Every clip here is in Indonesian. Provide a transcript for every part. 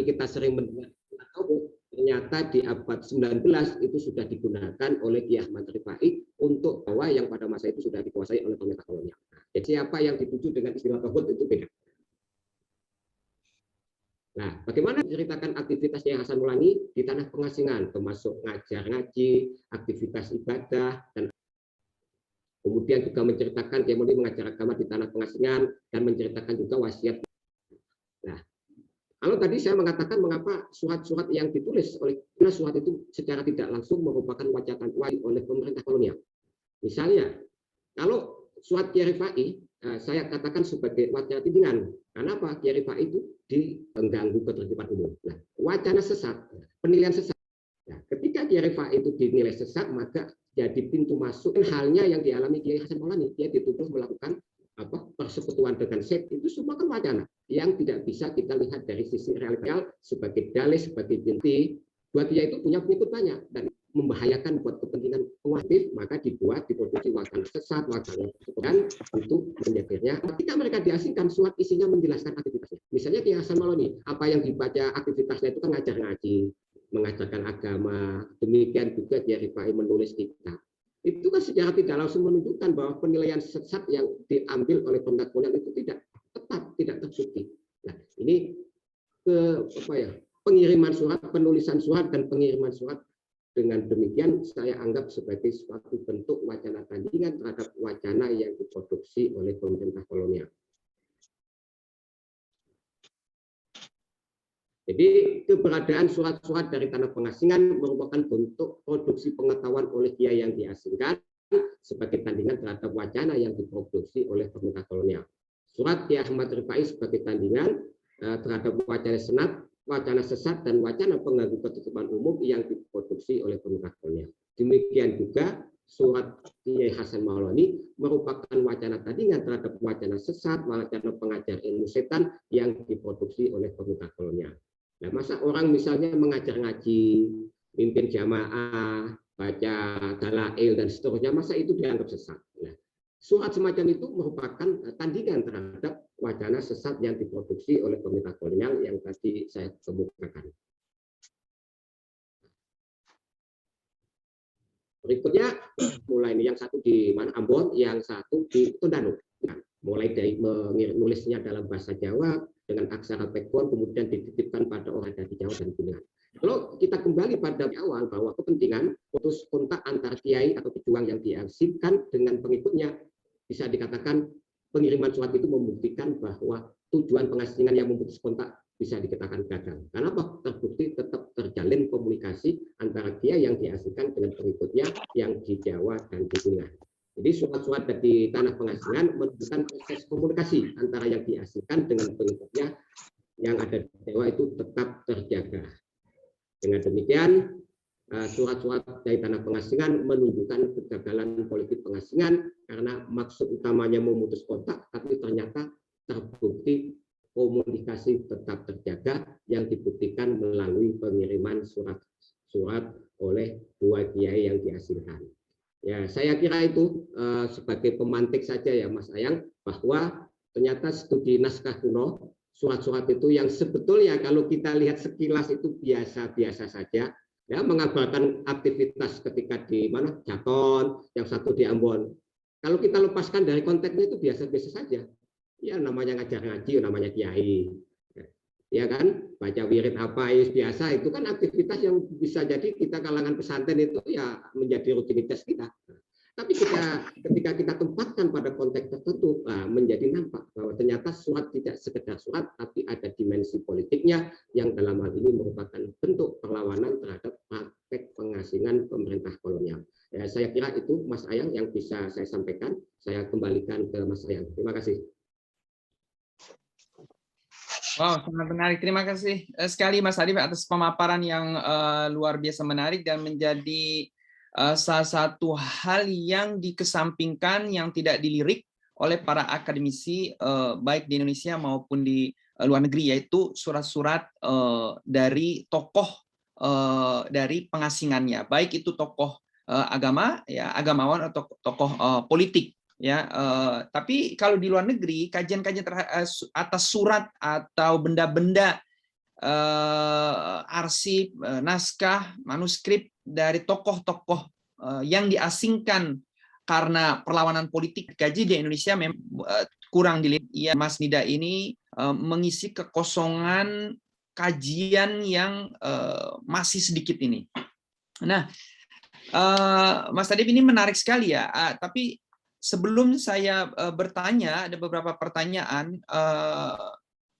kita sering mendengar ternyata di abad 19 itu sudah digunakan oleh Ki Ahmad Rifai untuk Jawa yang pada masa itu sudah dikuasai oleh pemerintah kolonial. Jadi siapa yang dituju dengan istilah tohut itu beda. Nah, bagaimana diceritakan aktivitasnya Hasan Maulani di tanah pengasingan, termasuk ngajar ngaji, aktivitas ibadah, dan kemudian juga menceritakan dia mulai mengajar agama di tanah pengasingan dan menceritakan juga wasiat. Nah, kalau tadi saya mengatakan mengapa surat-surat yang ditulis oleh surat itu secara tidak langsung merupakan wacana oleh pemerintah kolonial. Misalnya, kalau surat Kiai Rifai saya katakan sebagai wacana tudingan. Karena apa? Kiai Rifai itu mengganggu ketertiban umum. Nah, wacana sesat, penilaian sesat. Nah, ketika Kiai Rifai itu dinilai sesat, maka jadi pintu masuk halnya yang dialami Kiai Hasan Maulani. Dia dituduh melakukan persekutuan dengan seks, itu semua kan wacana yang tidak bisa kita lihat dari sisi real sebagai dalih, sebagai binti. Buat dia itu punya pengikut banyak dan membahayakan buat kepentingan penguasif, maka diproduksi wacana sesat, wacana persekutuan untuk menyetirnya. Ketika mereka diasingkan, surat isinya menjelaskan aktivitasnya. Misalnya Kiai Hasan Maulani, apa yang dibaca aktivitasnya itu kan ngajar ngaji, mengajarkan agama. Demikian juga Kiai Rifai menulis kitab. Itu kan secara tidak langsung menunjukkan bahwa penilaian sesat yang diambil oleh pemerintah kolonial itu tidak tepat, tidak terbukti. Nah, ini pengiriman surat, penulisan surat dan pengiriman surat dengan demikian saya anggap sebagai suatu bentuk wacana tandingan terhadap wacana yang diproduksi oleh pemerintah kolonial. Jadi keberadaan surat-surat dari tanah pengasingan merupakan bentuk produksi pengetahuan oleh kiai yang diasingkan sebagai tandingan terhadap wacana yang diproduksi oleh pemerintah kolonial. Surat Kiai Ahmad Rifai sebagai tandingan terhadap wacana senat, wacana sesat, dan wacana pengganggu ketertiban umum yang diproduksi oleh pemerintah kolonial. Demikian juga surat Kiai Hasan Maulani merupakan wacana tandingan terhadap wacana sesat, wacana pengajar ilmu setan yang diproduksi oleh pemerintah kolonial. Nah, masa orang misalnya mengajar ngaji, mimpin jamaah, baca dalail dan seterusnya, masa itu dianggap sesat? Nah, surat semacam itu merupakan tandingan terhadap wacana sesat yang diproduksi oleh pemerintah kolonial yang tadi saya kemukakan. Berikutnya, mulai yang satu di mana Ambon, yang satu di Tondano. Nah, mulai dari menulisnya dalam bahasa Jawa dengan aksara pekon, kemudian dititipkan pada orang dari Jawa dan Kuningan. Kalau kita kembali pada awal bahwa kepentingan putus kontak antar kiai atau pejuang yang diasingkan dengan pengikutnya, bisa dikatakan pengiriman surat itu membuktikan bahwa tujuan pengasingan yang memutus kontak bisa dikatakan gagal. Karena apa? Terbukti tetap terjalin komunikasi antara kiai yang diasingkan dengan pengikutnya yang di Jawa dan di Kuningan. Jadi surat-surat dari tanah pengasingan menunjukkan proses komunikasi antara yang diasingkan dengan pengikutnya yang ada di Jawa itu tetap terjaga. Dengan demikian, surat-surat dari tanah pengasingan menunjukkan kegagalan politik pengasingan karena maksud utamanya memutus kontak, tapi ternyata terbukti komunikasi tetap terjaga yang dibuktikan melalui pengiriman surat-surat oleh dua kiai yang diasingkan. Ya, saya kira itu sebagai pemantik saja ya Mas Ayang, bahwa ternyata studi naskah kuno, surat-surat itu yang sebetulnya kalau kita lihat sekilas itu biasa-biasa saja, ya mengabarkan aktivitas ketika di mana Jaton, yang satu di Ambon. Kalau kita lepaskan dari konteksnya itu biasa-biasa saja. Ya namanya ngajar ngaji, namanya kiai. Ya kan, baca wirid apa biasa, itu kan aktivitas yang bisa jadi kita kalangan pesantren itu ya menjadi rutinitas kita. Tapi ketika kita tempatkan pada konteks tertentu, menjadi nampak bahwa ternyata surat tidak sekedar surat, tapi ada dimensi politiknya yang dalam hal ini merupakan bentuk perlawanan terhadap praktek pengasingan pemerintah kolonial. Ya, saya kira itu Mas Ayang yang bisa saya sampaikan. Saya kembalikan ke Mas Ayang. Terima kasih. Wow, sangat menarik. Terima kasih sekali Mas Arif atas pemaparan yang luar biasa menarik dan menjadi salah satu hal yang dikesampingkan, yang tidak dilirik oleh para akademisi baik di Indonesia maupun di luar negeri, yaitu surat-surat dari tokoh dari pengasingannya, baik itu tokoh agama, ya agamawan atau tokoh politik. Ya, tapi kalau di luar negeri kajian-kajian atas surat atau benda-benda arsip, naskah, manuskrip dari tokoh-tokoh yang diasingkan karena perlawanan politik gaji di Indonesia kurang dilihat. Ya, Mas Nida ini mengisi kekosongan kajian yang masih sedikit ini. Nah, Mas Adib ini menarik sekali ya. Tapi sebelum saya bertanya, ada beberapa pertanyaan.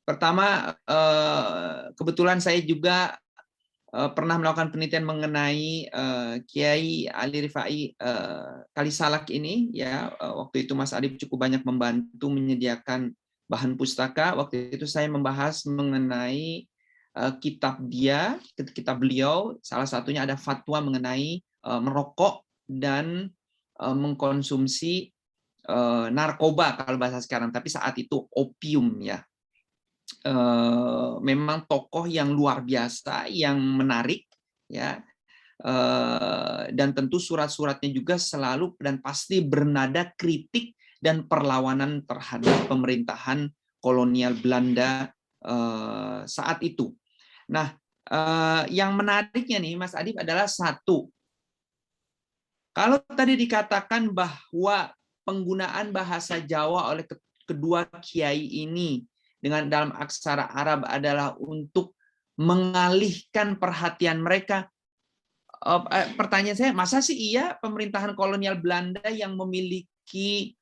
Pertama, kebetulan saya juga pernah melakukan penelitian mengenai Kiai Ali Rifai Kalisalak ini. Ya, waktu itu Mas Adib cukup banyak membantu menyediakan bahan pustaka. Waktu itu saya membahas mengenai kitab beliau. Salah satunya ada fatwa mengenai merokok dan mengkonsumsi narkoba kalau bahasa sekarang, tapi saat itu opium ya. Memang tokoh yang luar biasa, yang menarik ya, dan tentu surat-suratnya juga selalu dan pasti bernada kritik dan perlawanan terhadap pemerintahan kolonial Belanda saat itu. Nah, yang menariknya nih Mas Adib adalah satu, kalau tadi dikatakan bahwa penggunaan bahasa Jawa oleh kedua kiai ini dengan dalam aksara Arab adalah untuk mengalihkan perhatian mereka. Pertanyaan saya, masa sih iya pemerintahan kolonial Belanda yang memiliki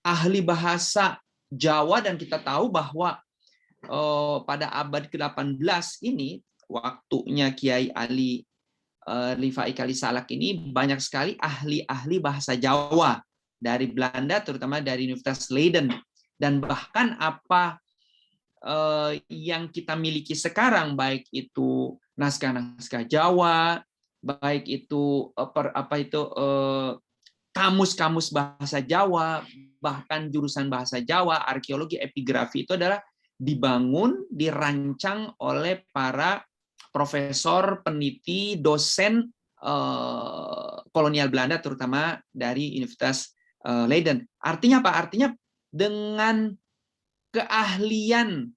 ahli bahasa Jawa, dan kita tahu bahwa pada abad ke-18 ini, waktunya Kiai Ali Rifai Kalisalak ini, banyak sekali ahli-ahli bahasa Jawa dari Belanda, terutama dari Universitas Leiden. Dan bahkan apa yang kita miliki sekarang, baik itu naskah-naskah Jawa, baik itu kamus-kamus bahasa Jawa, bahkan jurusan bahasa Jawa, arkeologi, epigrafi, itu adalah dibangun, dirancang oleh para profesor, peneliti, dosen kolonial Belanda, terutama dari Universitas Leiden. Artinya apa? Artinya dengan keahlian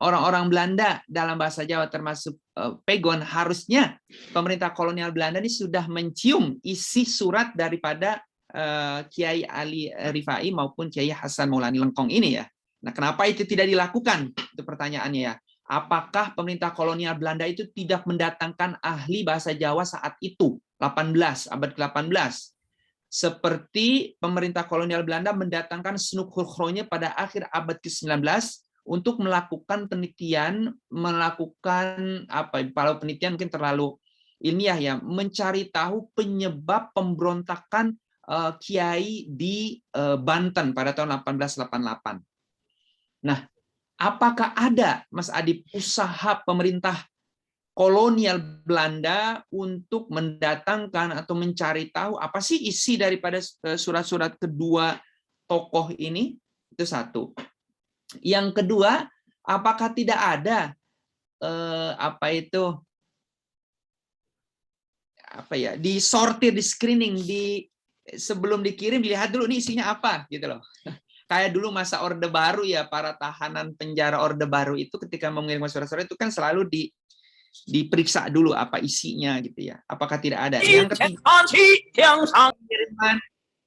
orang-orang Belanda dalam bahasa Jawa termasuk Pegon, harusnya pemerintah kolonial Belanda ini sudah mencium isi surat daripada Kiai Ali Rifai maupun Kiai Hasan Maulani Lengkong ini ya. Nah, kenapa itu tidak dilakukan? Itu pertanyaannya ya. Apakah pemerintah kolonial Belanda itu tidak mendatangkan ahli bahasa Jawa saat itu, abad ke-18? Seperti pemerintah kolonial Belanda mendatangkan Snoek Hurgronje pada akhir abad ke-19 untuk melakukan penelitian, kalau penelitian mungkin terlalu ilmiah ya, mencari tahu penyebab pemberontakan Kiai di Banten pada tahun 1888. Nah, apakah ada, Mas Adib, usaha pemerintah kolonial Belanda untuk mendatangkan atau mencari tahu apa sih isi daripada surat-surat kedua tokoh ini? Itu satu. Yang kedua, apakah tidak ada disortir, di screening, sebelum dikirim dilihat dulu nih isinya apa gitu loh. Kayak dulu masa Orde Baru ya, para tahanan penjara Orde Baru itu ketika mengirim surat-surat itu kan selalu diperiksa dulu apa isinya gitu ya. Apakah tidak ada? Yang ketiga,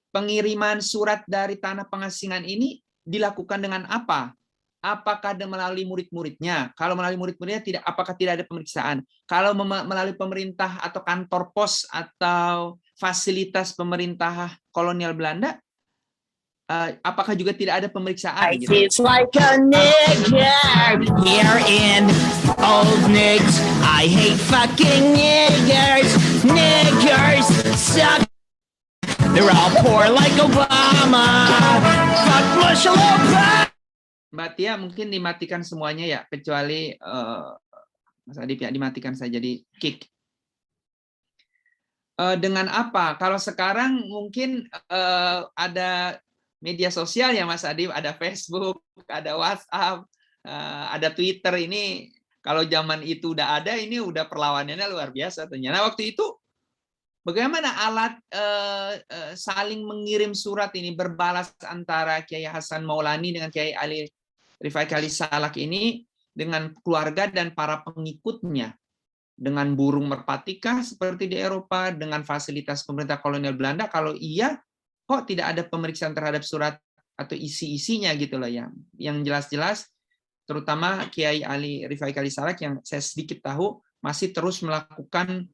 pengiriman surat dari tanah pengasingan ini dilakukan dengan apa? Apakah melalui murid-muridnya? Kalau melalui murid-muridnya tidak, apakah tidak ada pemeriksaan? Kalau melalui pemerintah atau kantor pos atau fasilitas pemerintah kolonial Belanda, apakah juga tidak ada pemeriksaan? Gitu? It's like a nigger here in Old Nicks. I hate fucking niggers. Niggers suck. They're all poor like Obama. Fuck Marshall Obama. Mbak Tia mungkin dimatikan semuanya ya, kecuali Mas Adib ya, dimatikan saja, di kick. Dengan apa? Kalau sekarang mungkin ada media sosial ya Mas Adib, ada Facebook, ada WhatsApp, ada Twitter. Ini kalau zaman itu udah ada, ini udah perlawanannya luar biasa ternyata. Nah, waktu itu bagaimana alat saling mengirim surat ini, berbalas antara Kiai Hasan Maulani dengan Kiai Ali Rifai Kalisalak ini? dengan keluarga dan para pengikutnya, dengan burung merpatikah seperti di Eropa, dengan fasilitas pemerintah kolonial Belanda? Kalau iya, kok tidak ada pemeriksaan terhadap surat atau isi-isinya gitu loh ya. Yang jelas-jelas, terutama Kiai Ali Rifai Kalisalak yang saya sedikit tahu masih terus melakukan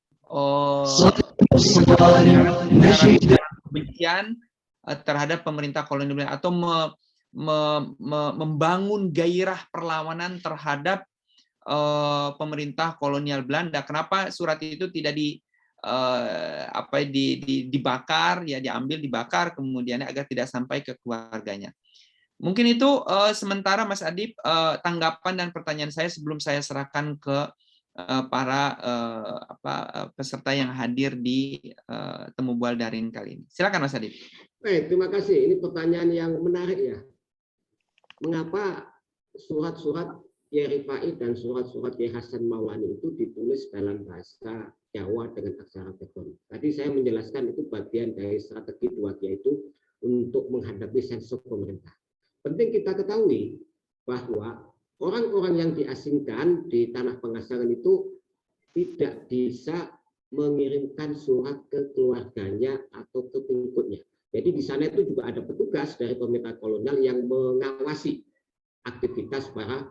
kebencian terhadap pemerintah kolonial Belanda, atau membangun gairah perlawanan terhadap pemerintah kolonial Belanda. Kenapa surat itu tidak dibakar, ya diambil, dibakar kemudian agar tidak sampai ke keluarganya. Mungkin itu sementara Mas Adib tanggapan dan pertanyaan saya sebelum saya serahkan ke para peserta yang hadir di Temu Bual Daring kali ini. Silakan Mas Adib. Baik, terima kasih. Ini pertanyaan yang menarik ya. Mengapa surat-surat Kiai Rifai dan surat-surat Kiai Hasan Maulani itu ditulis dalam bahasa Jawa dengan aksara Pegon? Tadi saya menjelaskan itu bagian dari strategi dua Kiai itu untuk menghadapi sensor pemerintah. Penting kita ketahui bahwa orang-orang yang diasingkan di tanah pengasingan itu tidak bisa mengirimkan surat ke keluarganya atau ke pengikutnya. Jadi di sana itu juga ada petugas dari pemerintah kolonial yang mengawasi aktivitas para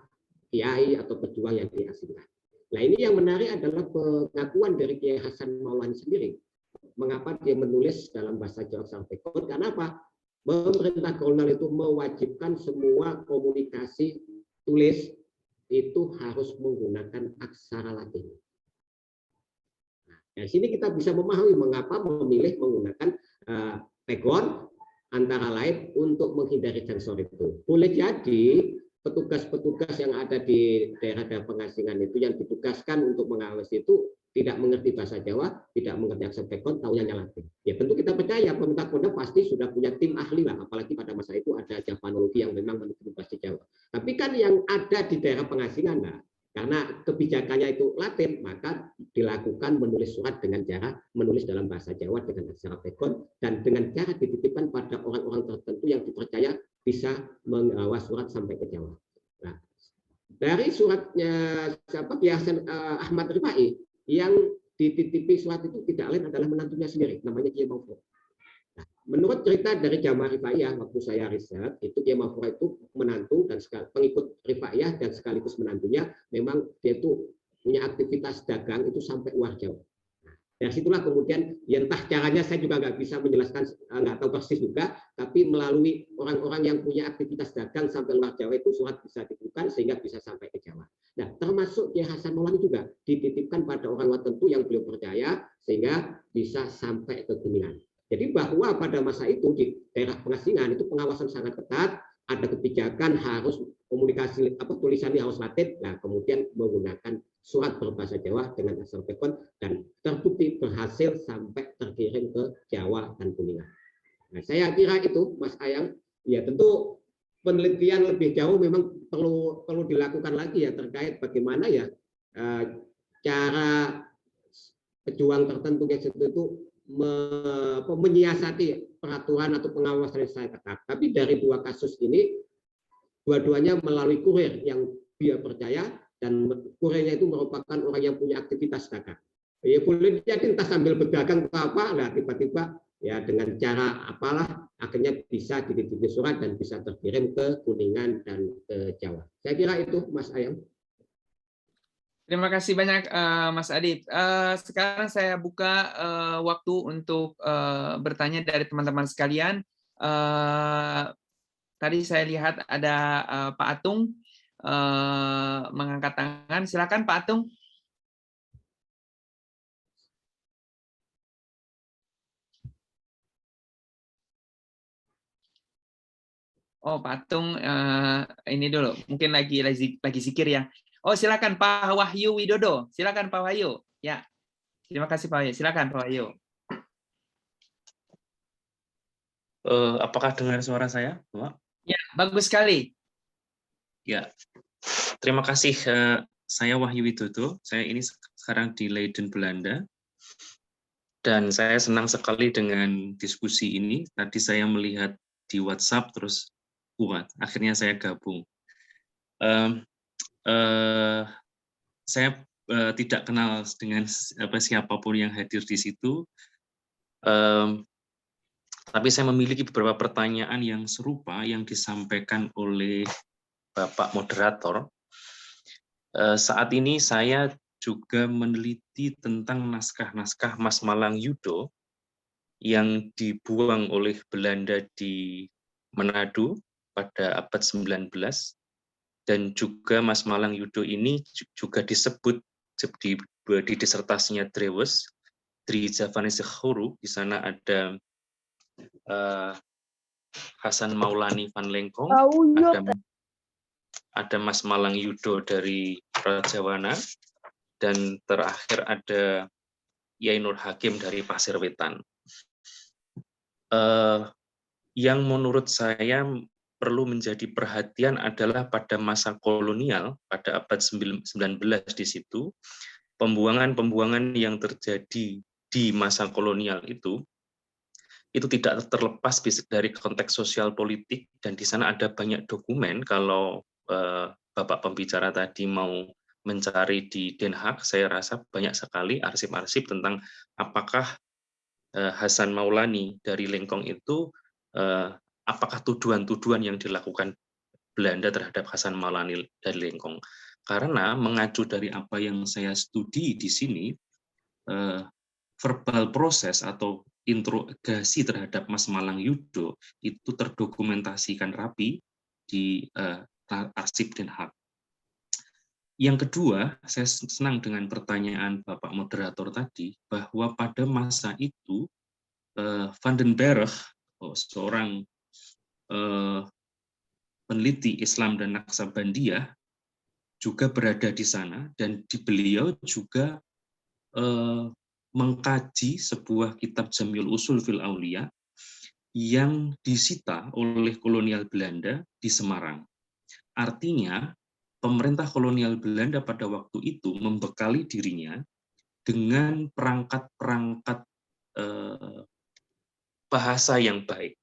kiai atau pejuang yang diasingkan. Nah, ini yang menarik adalah pengakuan dari Kiai Hasan Maulani sendiri. Mengapa dia menulis dalam bahasa Jawa sampai Pegon? Karena apa? Pemerintah kolonial itu mewajibkan semua komunikasi tulis itu harus menggunakan aksara Latin. Nah, dari sini kita bisa memahami mengapa memilih menggunakan Pegon antara lain untuk menghindari sensor itu. Boleh jadi petugas-petugas yang ada di daerah-daerah pengasingan itu yang ditugaskan untuk mengawasi itu tidak mengerti bahasa Jawa, tidak mengerti aksara Pegon, taunya Latin. Ya tentu kita percaya pemerintah kolonial pasti sudah punya tim ahli lah, apalagi pada masa itu ada Javanologi yang memang mengerti bahasa Jawa. Tapi kan yang ada di daerah pengasingan, nah, karena kebijakannya itu Latin, maka dilakukan menulis surat dengan cara menulis dalam bahasa Jawa dengan aksara Pegon dan dengan cara dititipkan pada orang-orang tertentu yang dipercaya bisa membawa surat sampai ke Jawa. Nah, dari suratnya Kiai Hasan Ahmad Rifai yang dititipi surat itu tidak lain adalah menantunya sendiri, namanya Kiai Mafruk. Nah, menurut cerita dari Jamaah Rifaiyah waktu saya riset, itu Kiai Mafruk itu menantu dan pengikut Rifaiyah dan sekaligus menantunya, memang dia itu punya aktivitas dagang itu sampai luar Jawa. Nah, dari situlah kemudian, ya entah caranya saya juga nggak bisa menjelaskan, nggak tahu persis juga, tapi melalui orang-orang yang punya aktivitas dagang sampai luar Jawa itu surat bisa dititipkan sehingga bisa sampai ke Jawa. Nah, termasuk Kiai Hasan Maulani juga dititipkan pada orang tertentu yang beliau percaya sehingga bisa sampai ke Kuningan. Jadi bahwa pada masa itu di daerah pengasingan itu pengawasan sangat ketat, ada kebijakan harus komunikasi tulisannya harus Latin, nah kemudian menggunakan surat berbahasa Jawa dengan aksara Pegon dan terbukti berhasil sampai terkirim ke Jawa dan Kuningan. Nah, saya kira itu Mas Ayang, ya tentu penelitian lebih jauh memang perlu dilakukan lagi ya terkait bagaimana ya cara pejuang tertentu itu menyiasati peraturan atau pengawasan yang sangat ketat. Tapi dari dua kasus ini, dua-duanya melalui kurir yang dia percaya dan kurirnya itu merupakan orang yang punya aktivitas dagang. Ya boleh jadi entah sambil berdagang atau apa, nah tiba-tiba ya dengan cara apalah akhirnya bisa dititipkan surat dan bisa terkirim ke Kuningan dan ke Jawa. Saya kira itu Mas Ayang. Terima kasih banyak Mas Adib. Sekarang saya buka waktu untuk bertanya dari teman-teman sekalian. Tadi saya lihat ada Pak Atung mengangkat tangan. Silakan Pak Atung. Oh, Pak Atung ini dulu. Mungkin lagi zikir ya. Oh, silakan Pak Wahyu Widodo. Silakan Pak Wahyu. Ya. Terima kasih Pak Wahyu. Silakan Pak Wahyu. Apakah dengar suara saya, Pak? Ya, bagus sekali. Ya. Terima kasih. Saya Wahyu Widodo. Saya ini sekarang di Leiden, Belanda. Dan saya senang sekali dengan diskusi ini. Tadi saya melihat di WhatsApp terus kuat. Akhirnya saya gabung. saya tidak kenal dengan siapapun yang hadir di situ, tapi saya memiliki beberapa pertanyaan yang serupa yang disampaikan oleh Bapak moderator. Saat ini saya juga meneliti tentang naskah-naskah Mas Malang Yudo yang dibuang oleh Belanda di Manado pada abad 19, dan juga Mas Malang Yudo ini juga disebut di disertasinya Drewes, Dri Javanese Khuru. Di sana ada Hasan Maulani van Lengkong, ada Mas Malang Yudo dari Rajawana, dan terakhir ada Yai Nur Hakim dari Pasir Wetan. Yang menurut saya perlu menjadi perhatian adalah pada masa kolonial, pada abad 19 di situ, pembuangan-pembuangan yang terjadi di masa kolonial itu tidak terlepas dari konteks sosial politik, dan di sana ada banyak dokumen. Kalau Bapak pembicara tadi mau mencari di Den Haag, saya rasa banyak sekali arsip-arsip tentang apakah Hasan Maulani dari Lengkong itu, apakah tuduhan-tuduhan yang dilakukan Belanda terhadap Hasan Maulani dari Lengkong. Karena mengacu dari apa yang saya studi di sini, verbal proses atau interogasi terhadap Mas Malang Yudo itu terdokumentasikan rapi di arsip Den Haag. Yang kedua, saya senang dengan pertanyaan Bapak moderator tadi, bahwa pada masa itu Van den Berg, seorang peneliti Islam dan Naqsabandiyah, juga berada di sana, dan beliau juga mengkaji sebuah kitab Jamil Usul fil Aulia yang disita oleh kolonial Belanda di Semarang. Artinya, pemerintah kolonial Belanda pada waktu itu membekali dirinya dengan perangkat-perangkat bahasa yang baik,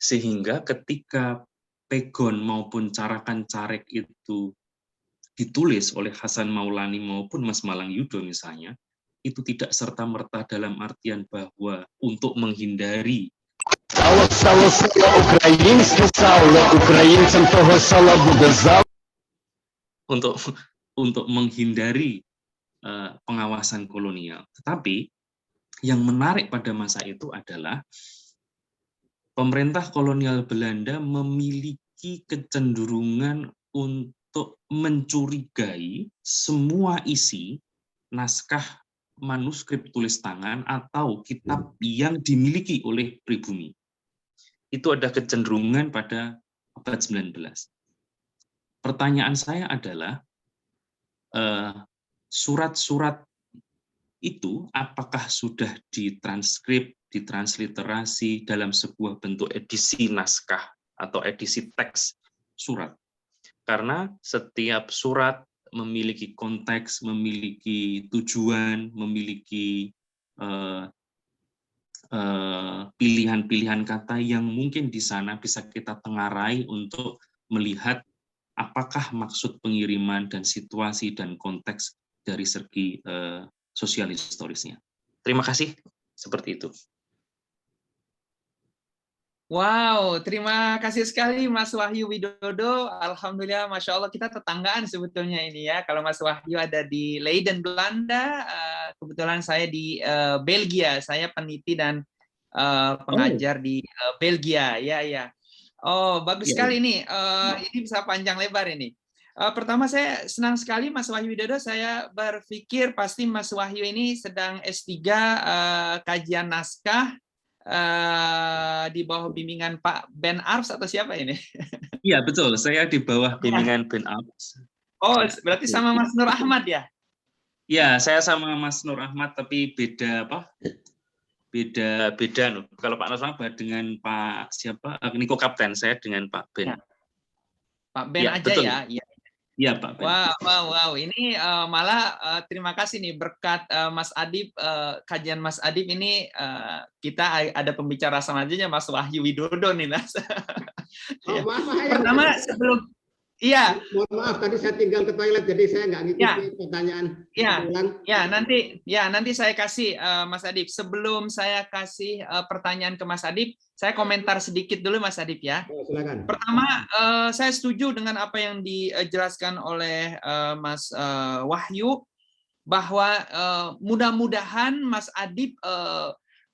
sehingga ketika pegon maupun carakan-carek itu ditulis oleh Hasan Maulani maupun Mas Malang Yudo misalnya, itu tidak serta-merta dalam artian bahwa untuk menghindari untuk menghindari pengawasan kolonial. Tetapi yang menarik pada masa itu adalah pemerintah kolonial Belanda memiliki kecenderungan untuk mencurigai semua isi naskah manuskrip tulis tangan atau kitab yang dimiliki oleh pribumi. Itu ada kecenderungan pada abad 19. Pertanyaan saya adalah, surat-surat itu apakah sudah ditranskrip, ditransliterasi dalam sebuah bentuk edisi naskah atau edisi teks surat? Karena setiap surat memiliki konteks, memiliki tujuan, memiliki pilihan-pilihan kata yang mungkin di sana bisa kita tengarai untuk melihat apakah maksud pengiriman dan situasi dan konteks dari segi sosial historisnya. Terima kasih, seperti itu. Wow, terima kasih sekali Mas Wahyu Widodo. Alhamdulillah, Masya Allah, kita tetanggaan sebetulnya ini ya. Kalau Mas Wahyu ada di Leiden, Belanda, kebetulan saya di Belgia. Saya peneliti dan pengajar di Belgia. Ya. Oh, bagus sekali ini. Ini bisa panjang lebar ini. Pertama, saya senang sekali Mas Wahyu Widodo. Saya berpikir pasti Mas Wahyu ini sedang S3 kajian naskah di bawah bimbingan Pak Ben Arps atau siapa ini? Iya, betul. Saya di bawah bimbingan Ben Arps. Oh, berarti sama Mas Nur Ahmad ya? Iya, saya sama Mas Nur Ahmad, tapi beda apa? Beda. Kalau Pak Nur Ahmad dengan Pak siapa? Niko Kapten, saya dengan Pak Ben. Ya. Pak Ben ya, aja betul. Ya. Iya, Pak Ben. Wow. Ini malah terima kasih nih berkat Mas Adib, kajian Mas Adib ini kita ada pembicara selanjutnya Mas Wahyu Widodo nih, Mas. Ya. Pertama Iya. Mohon maaf, tadi saya tinggal ke toilet, jadi saya nggak ngikuti pertanyaan ulang. Nanti saya kasih Mas Adib. Sebelum saya kasih pertanyaan ke Mas Adib, saya komentar sedikit dulu Mas Adib ya. Oh, silakan. Pertama, saya setuju dengan apa yang dijelaskan oleh Mas Wahyu, bahwa mudah-mudahan Mas Adib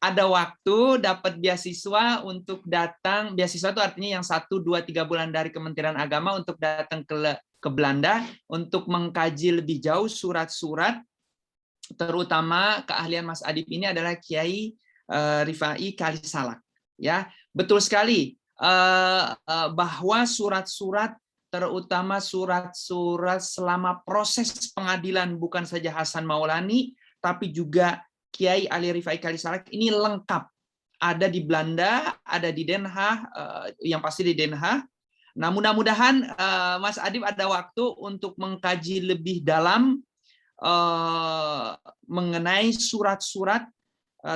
ada waktu dapat beasiswa untuk datang. Beasiswa itu artinya yang 1, 2, 3 bulan dari Kementerian Agama untuk datang ke Belanda untuk mengkaji lebih jauh surat-surat, terutama keahlian Mas Adib ini adalah Kiai Rifai Kalisalak. Ya, betul sekali bahwa surat-surat, terutama surat-surat selama proses pengadilan, bukan saja Hasan Maulani, tapi juga Kiai Ali Rifai Kalisalak ini lengkap. Ada di Belanda, ada di Den Haag, yang pasti di Den Haag. Nah, mudah-mudahan Mas Adib ada waktu untuk mengkaji lebih dalam mengenai surat-surat,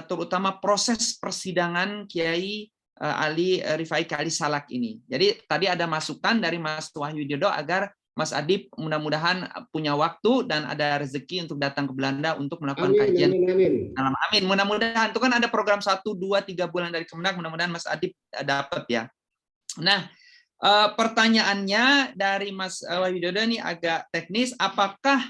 terutama proses persidangan Kiai Ali Rifai Kalisalak ini. Jadi tadi ada masukan dari Mas Wahyu Widodo agar Mas Adib mudah-mudahan punya waktu dan ada rezeki untuk datang ke Belanda untuk melakukan kajian. Amin. Mudah-mudahan itu kan ada program 1, 2, 3 bulan dari Kemenak, mudah-mudahan Mas Adib dapat ya. Nah, pertanyaannya dari Mas Wahyu Widodo ini agak teknis, apakah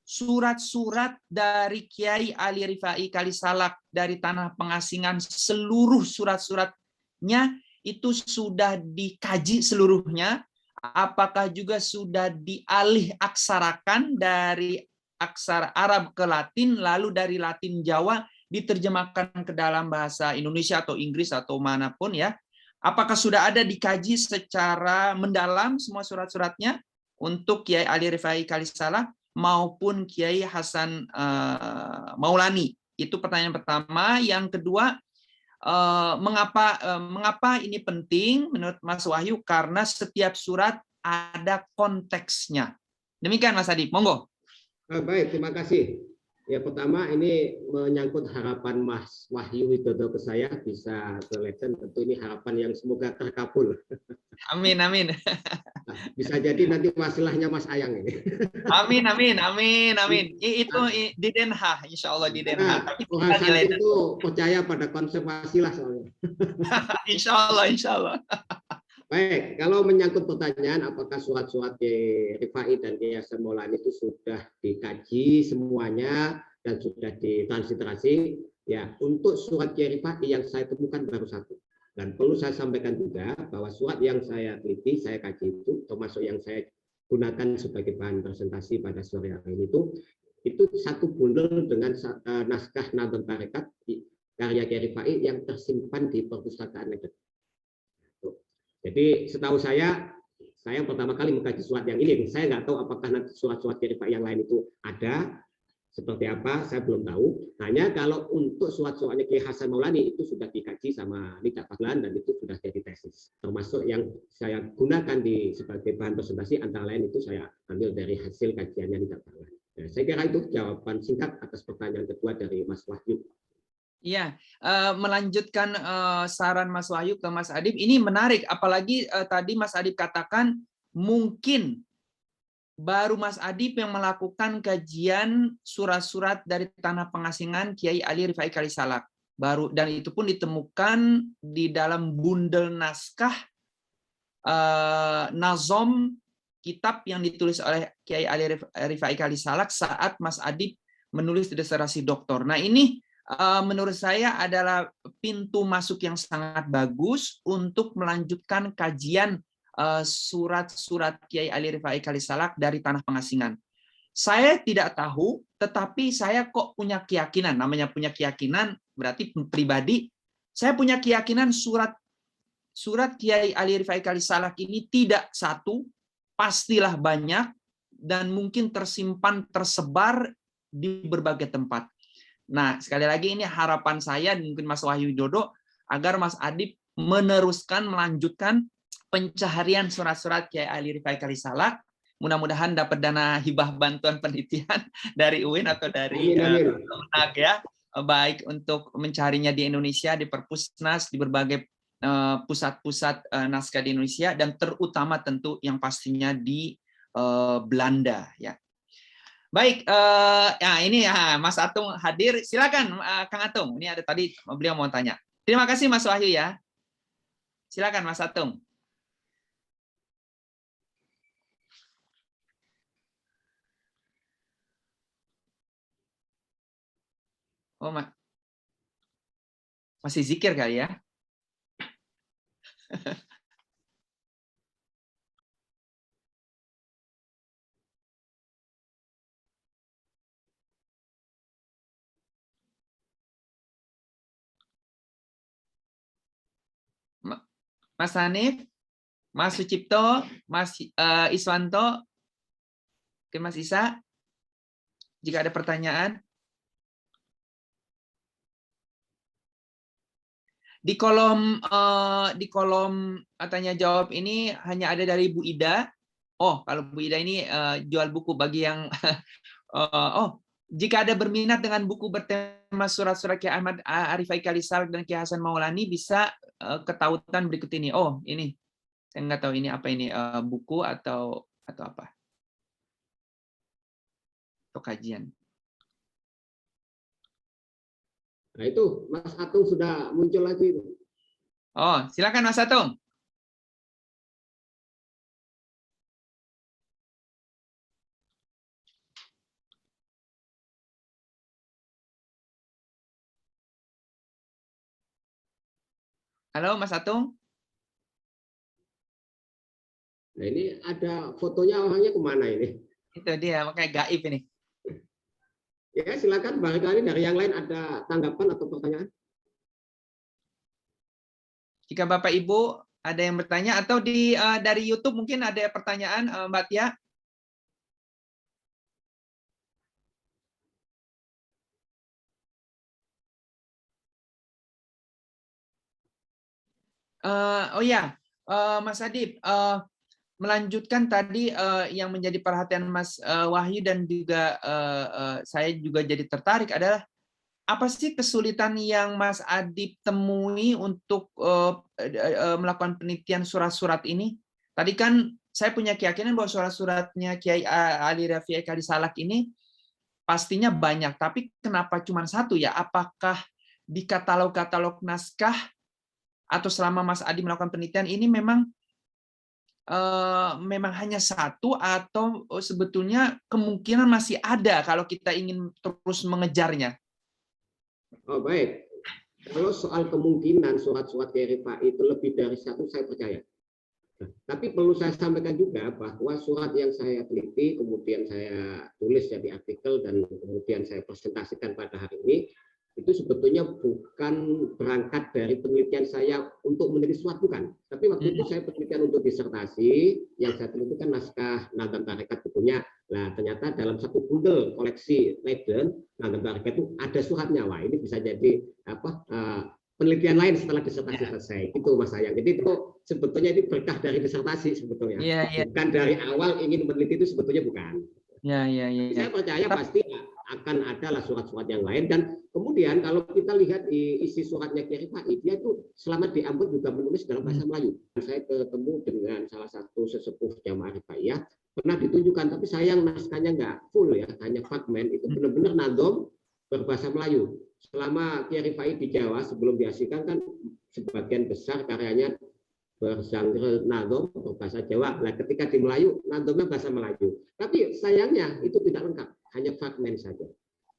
surat-surat dari Kiai Ali Rifai Kalisalak dari tanah pengasingan, seluruh surat-suratnya itu sudah dikaji seluruhnya? Apakah juga sudah dialih aksarakan dari aksara Arab ke Latin, lalu dari Latin Jawa diterjemahkan ke dalam bahasa Indonesia atau Inggris atau manapun ya? Apakah sudah ada dikaji secara mendalam semua surat-suratnya untuk Kiai Ali Rifai Kalisalak maupun Kiai Hasan Maulani? Itu pertanyaan pertama. Yang kedua, mengapa ini penting menurut Mas Wahyu? Karena setiap surat ada konteksnya. Demikian Mas Adib, monggo. Baik, terima kasih. Ya, pertama ini menyangkut harapan Mas Wahyu Widodo ke saya bisa ke Legend. Tentu ini harapan yang semoga terkabul. Amin. Bisa jadi nanti wasilahnya Mas Ayang ini. Amin. Itu di Den Haag, insya Allah di Den Haag. Orang saya itu percaya pada konsep wasilah soalnya. Insya Allah. Baik, kalau menyangkut pertanyaan apakah surat-surat Rifai dan Hasan Maulani itu sudah dikaji semuanya dan sudah ditransliterasi, ya untuk surat Rifai yang saya temukan baru 1. Dan perlu saya sampaikan juga bahwa surat yang saya teliti, saya kaji itu, termasuk yang saya gunakan sebagai bahan presentasi pada sore hari ini itu 1 bundel dengan naskah Nadham Tarekat karya Rifai yang tersimpan di perpustakaan Legend. Jadi setahu saya pertama kali mengkaji surat yang ini. Saya nggak tahu apakah nanti surat-surat Rifai yang lain itu ada seperti apa, saya belum tahu. Hanya kalau untuk surat-suratnya Kiai Hasan Maulani itu sudah dikaji sama Nida Fadlan dan itu sudah jadi tesis. Termasuk yang saya gunakan sebagai bahan presentasi antara lain itu saya ambil dari hasil kajiannya Nida Fadlan. Nah, saya kira itu jawaban singkat atas pertanyaan kedua dari Mas Wahyu. Iya, melanjutkan saran Mas Wahyu ke Mas Adib, ini menarik. Apalagi tadi Mas Adib katakan mungkin baru Mas Adib yang melakukan kajian surat-surat dari tanah pengasingan Kiai Ali Rifai Kalisalak. Dan itu pun ditemukan di dalam bundel naskah nazom kitab yang ditulis oleh Kiai Ali Rifai Kalisalak saat Mas Adib menulis disertasi doktor. Nah, ini menurut saya adalah pintu masuk yang sangat bagus untuk melanjutkan kajian surat-surat Kiai Ali Rifai Kalisalak dari tanah pengasingan. Saya tidak tahu, tetapi saya kok punya keyakinan. Namanya punya keyakinan berarti pribadi. Saya punya keyakinan surat Kiai Ali Rifai Kalisalak ini tidak 1, pastilah banyak dan mungkin tersebar di berbagai tempat. Nah, sekali lagi ini harapan saya mungkin Mas Wahyu Widodo agar Mas Adib melanjutkan pencaharian surat-surat Kiai Ali Rifai Kalisalak. Mudah-mudahan dapat dana hibah bantuan penelitian dari UIN atau dari UNAG ya, baik untuk mencarinya di Indonesia, di Perpusnas, di berbagai pusat-pusat naskah di Indonesia dan terutama tentu yang pastinya di Belanda ya. Baik, ya ini ya Mas Atung hadir. Silakan Kang Atung. Ini ada tadi beliau mau tanya. Terima kasih Mas Wahyu ya. Silakan Mas Atung. Oh, masih zikir kali ya? Mas Hanif, Mas Sucipto, Mas Iswanto, oke Mas Isa, jika ada pertanyaan. Di kolom tanya jawab ini hanya ada dari Bu Ida. Oh, kalau Bu Ida ini jual buku bagi yang jika ada berminat dengan buku bertema surat-surat Kiai Ahmad Arif Haikal Salak dan Kiai Hasan Maulani bisa ke tautan berikut ini. Oh, ini saya nggak tahu ini apa ini buku atau apa? Atau kajian. Nah itu Mas Atung sudah muncul lagi. Oh, silakan Mas Atung. Halo Mas Atung. Nah ini ada fotonya, orangnya kemana ini? Itu dia, makanya gaib ini. Ya silakan, barangkali dari yang lain ada tanggapan atau pertanyaan. Jika Bapak Ibu ada yang bertanya atau dari YouTube mungkin ada pertanyaan Mbak Tia. Oh ya, Mas Adib, melanjutkan tadi yang menjadi perhatian Mas Wahyu dan juga saya juga jadi tertarik adalah apa sih kesulitan yang Mas Adib temui untuk melakukan penelitian surat-surat ini? Tadi kan saya punya keyakinan bahwa surat-suratnya Kiai Ali Raffi Haikal Salak ini pastinya banyak, tapi kenapa cuma satu ya? Apakah di katalog-katalog naskah atau selama Mas Adib melakukan penelitian ini memang hanya satu atau sebetulnya kemungkinan masih ada kalau kita ingin terus mengejarnya? Oh baik, kalau soal kemungkinan surat-surat Kiai Rifai itu lebih dari satu, saya percaya. Nah, tapi perlu saya sampaikan juga bahwa surat yang saya teliti, kemudian saya tulis jadi artikel dan kemudian saya presentasikan pada hari ini, itu sebetulnya bukan berangkat dari penelitian saya untuk meneliti suatu, bukan. Tapi waktu itu saya penelitian untuk disertasi, yang saya teliti kan naskah Nazam Tarekat bukunya. Nah, ternyata dalam satu bundel koleksi Leiden, Nazam Tarekat itu ada suratnya. Wah, ini bisa jadi penelitian lain setelah disertasi selesai. Itu Mas Sayang. Jadi itu sebetulnya ini berkah dari disertasi sebetulnya. Bukan dari awal ingin meneliti, itu sebetulnya bukan. Saya percaya pasti akan ada surat-surat yang lain, dan kemudian kalau kita lihat di isi suratnya Kiai Rifai, dia itu selama di Ambon juga menulis dalam bahasa Melayu. Saya ketemu dengan salah satu sesepuh jamaah Rifaiyah, pernah ditunjukkan, tapi sayang naskahnya nggak full ya, hanya fragmen, itu benar-benar nadom berbahasa Melayu. Selama Kiai Rifai di Jawa sebelum diasingkan kan sebagian besar karyanya bersangger nadom berbahasa Jawa. Nah, ketika di Melayu nadomnya bahasa Melayu. Tapi sayangnya itu tidak lengkap, hanya fragmen saja.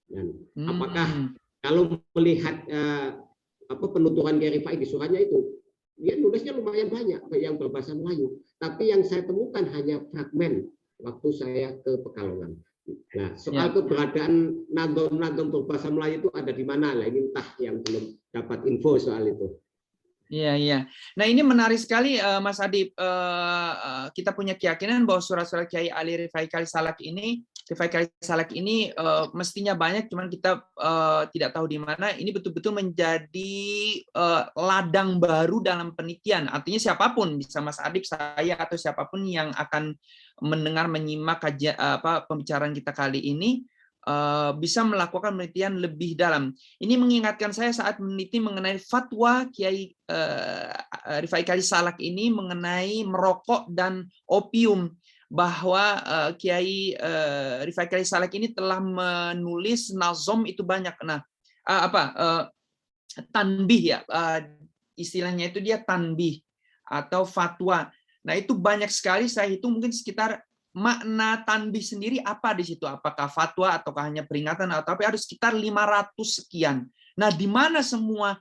Dan apakah kalau melihat penuturan Kiai Rifai di suratnya itu, dia nulisnya lumayan banyak yang berbahasa Melayu. Tapi yang saya temukan hanya fragmen waktu saya ke Pekalongan. Nah, soal keberadaan nadom berbahasa Melayu itu ada di mana? Lah, ini entah yang belum dapat info soal itu. Iya. Nah ini menarik sekali Mas Adib. Kita punya keyakinan bahwa surat-surat Kiai Ali Rifai Haikal Salak ini mestinya banyak, cuman kita tidak tahu di mana. Ini betul-betul menjadi ladang baru dalam penelitian. Artinya siapapun, bisa Mas Adib, saya atau siapapun yang akan mendengar menyimak kajian pembicaraan kita kali ini, bisa melakukan penelitian lebih dalam. Ini mengingatkan saya saat meneliti mengenai fatwa Kiai Rifai Khalil Salak ini mengenai merokok dan opium, bahwa Kiai Rifai Khalil Salak ini telah menulis nazom itu banyak. Nah, tanbih ya, istilahnya itu dia tanbih atau fatwa. Nah, itu banyak sekali, saya hitung mungkin sekitar makna tanbih sendiri apa di situ, apakah fatwa ataukah hanya peringatan, atau tapi ada sekitar 500 sekian. Nah, di mana semua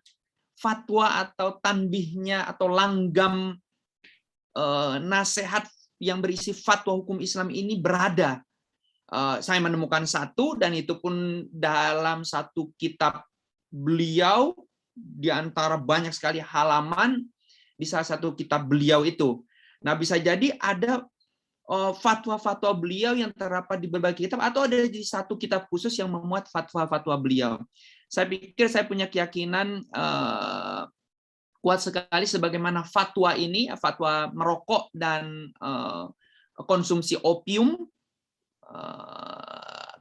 fatwa atau tanbihnya atau langgam nasihat yang berisi fatwa hukum Islam ini berada? Saya menemukan satu, dan itu pun dalam satu kitab beliau di antara banyak sekali halaman di salah satu kitab beliau itu. Nah, bisa jadi ada fatwa-fatwa beliau yang terdapat di berbagai kitab, atau ada di satu kitab khusus yang memuat fatwa-fatwa beliau. Saya pikir saya punya keyakinan kuat sekali sebagaimana fatwa ini, fatwa merokok dan konsumsi opium,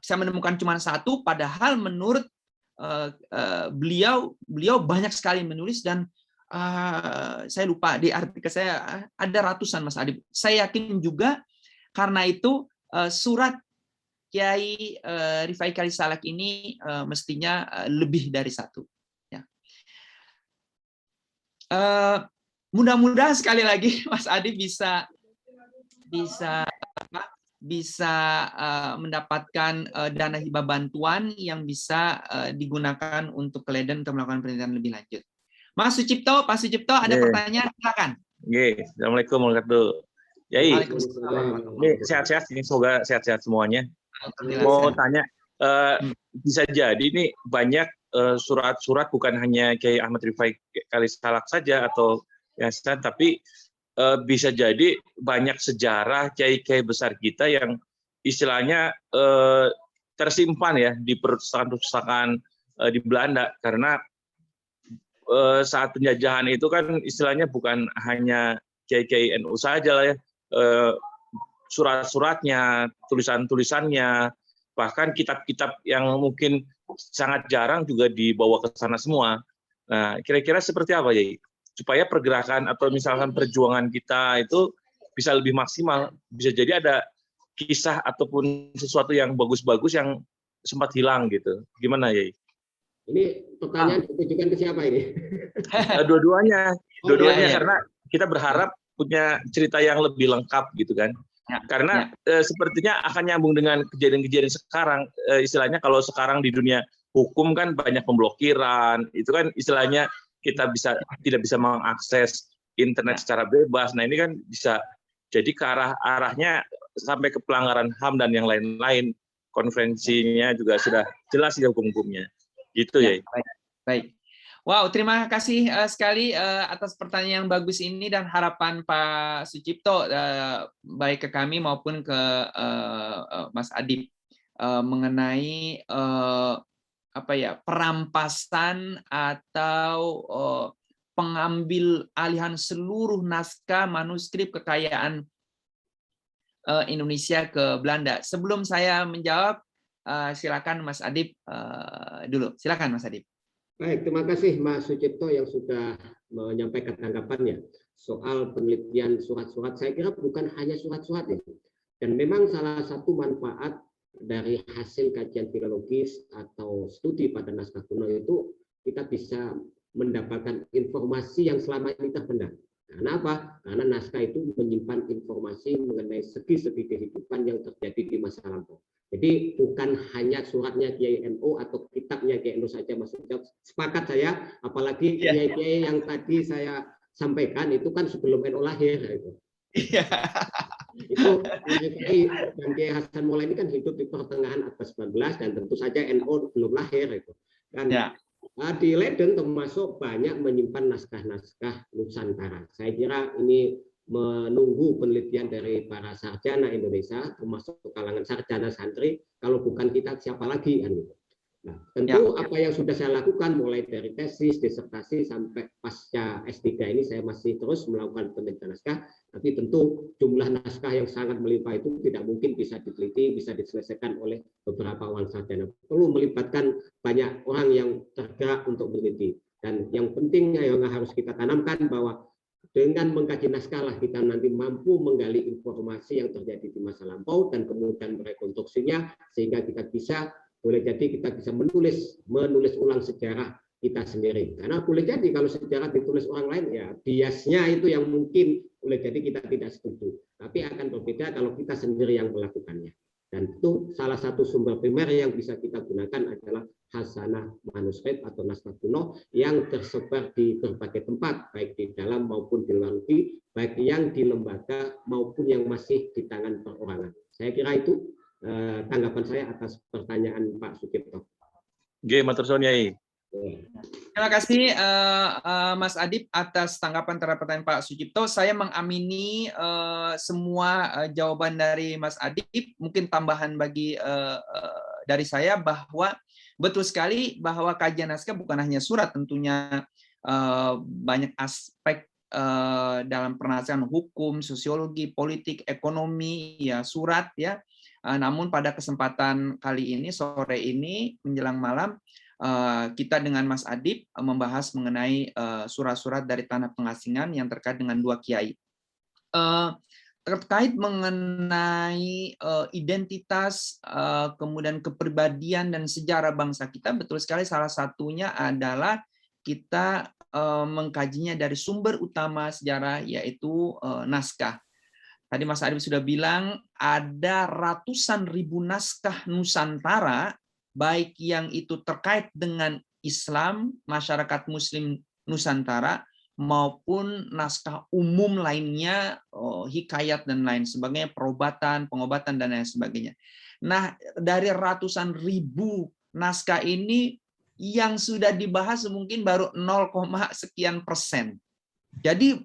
saya menemukan cuma satu, padahal menurut beliau banyak sekali menulis, dan saya lupa di artikel saya ada ratusan, Mas Adib. Saya yakin juga karena itu surat Kiai Rifai Khalil Salak ini mestinya lebih dari satu. Ya. Mudah-mudahan sekali lagi Mas Adi bisa mendapatkan dana hibah bantuan yang bisa digunakan untuk Leiden untuk melakukan penelitian lebih lanjut. Mas Sucipto, Pak Sucipto, ada pertanyaan? Silakan. Assalamualaikum warahmatullahi wabarakatuh. Yai, ini sehat-sehat, ini semoga sehat-sehat semuanya. Mau tanya, bisa jadi ini banyak surat-surat bukan hanya Kiai Ahmad Rifai Khalil Salak saja atau yayasan, tapi bisa jadi banyak sejarah kiai-kiai besar kita yang istilahnya tersimpan ya di perpustakaan di Belanda, karena saat penjajahan itu kan istilahnya bukan hanya kiai-kiai NU saja lah ya, surat-suratnya, tulisan-tulisannya, bahkan kitab-kitab yang mungkin sangat jarang juga dibawa ke sana semua. Nah, kira-kira seperti apa ya, supaya pergerakan atau misalkan perjuangan kita itu bisa lebih maksimal? Bisa jadi ada kisah ataupun sesuatu yang bagus-bagus yang sempat hilang gitu. Gimana ya? Ini pertanyaan ditujukan ke siapa ini? Dua-duanya, iya. karena kita berharap punya cerita yang lebih lengkap gitu kan. Karena sepertinya akan nyambung dengan kejadian-kejadian sekarang. Istilahnya kalau sekarang di dunia hukum kan banyak pemblokiran, itu kan istilahnya kita tidak bisa mengakses internet secara bebas. Nah, ini kan bisa jadi ke arahnya sampai ke pelanggaran HAM dan yang lain-lain. Konvensinya juga sudah jelas ya hukum-hukumnya. Gitu ya. Baik. Wow, terima kasih sekali atas pertanyaan yang bagus ini, dan harapan Pak Sucipto baik ke kami maupun ke Mas Adib mengenai perampasan atau pengambil alihan seluruh naskah manuskrip kekayaan Indonesia ke Belanda. Sebelum saya menjawab, silakan Mas Adib dulu. Silakan Mas Adib. Baik, terima kasih Mas Sucipto yang sudah menyampaikan tanggapannya soal penelitian surat-surat. Saya kira bukan hanya surat-surat ya. Dan memang salah satu manfaat dari hasil kajian filologis atau studi pada naskah kuno itu kita bisa mendapatkan informasi yang selama ini terpendam. Karena apa? Karena naskah itu menyimpan informasi mengenai segi-segi kehidupan yang terjadi di masa lampau. Jadi bukan hanya suratnya Kiai NU atau kitabnya Kiai NU saja, Mas. Sepakat saya, apalagi Kiai-Kiai yang tadi saya sampaikan itu kan sebelum NU lahir itu. Itu Kiai dan Kiai Hasan Maulana ini kan hidup di pertengahan abad 19 dan tentu saja NU belum lahir itu. Dan di Leiden termasuk banyak menyimpan naskah-naskah Nusantara. Saya kira ini menunggu penelitian dari para sarjana Indonesia, termasuk kalangan sarjana santri. Kalau bukan kita, siapa lagi? Nah, tentu apa yang sudah saya lakukan mulai dari tesis, disertasi sampai pasca S3 ini saya masih terus melakukan penelitian naskah, tapi tentu jumlah naskah yang sangat melimpah itu tidak mungkin bisa diteliti, bisa diselesaikan oleh beberapa orang saja. Perlu melibatkan banyak orang yang tergerak untuk meneliti. Dan yang penting yang harus kita tanamkan bahwa dengan mengkaji naskah lah kita nanti mampu menggali informasi yang terjadi di masa lampau dan kemudian merekonstruksinya sehingga kita bisa boleh jadi kita bisa menulis ulang sejarah kita sendiri. Karena boleh jadi kalau sejarah ditulis orang lain ya biasnya itu yang mungkin boleh jadi kita tidak setuju. Tapi akan berbeda kalau kita sendiri yang melakukannya. Dan itu salah satu sumber primer yang bisa kita gunakan adalah hasanah manuskrip atau naskah kuno yang tersebar di berbagai tempat, baik di dalam maupun di luar negeri, baik yang di lembaga maupun yang masih di tangan perorangan. Saya kira itu tanggapan saya atas pertanyaan Pak Sukipto. Oke, matur suwun Yai. Terima kasih Mas Adib atas tanggapan terhadap pertanyaan Pak Sucipto. Saya mengamini semua jawaban dari Mas Adib. Mungkin tambahan bagi dari saya bahwa betul sekali bahwa kajian naskah bukan hanya surat, tentunya banyak aspek dalam penasehan hukum, sosiologi, politik, ekonomi, ya surat ya. Namun pada kesempatan kali ini sore ini menjelang malam kita dengan Mas Adib membahas mengenai surat-surat dari tanah pengasingan yang terkait dengan dua kiai. Terkait mengenai identitas, kemudian kepribadian dan sejarah bangsa kita, betul sekali salah satunya adalah kita mengkajinya dari sumber utama sejarah yaitu naskah. Tadi Mas Adib sudah bilang ada ratusan ribu naskah Nusantara, baik yang itu terkait dengan Islam, masyarakat Muslim Nusantara, maupun naskah umum lainnya, hikayat dan lain sebagainya, perobatan, pengobatan, dan lain sebagainya. Nah, dari ratusan ribu naskah ini, yang sudah dibahas mungkin baru 0, sekian persen. Jadi,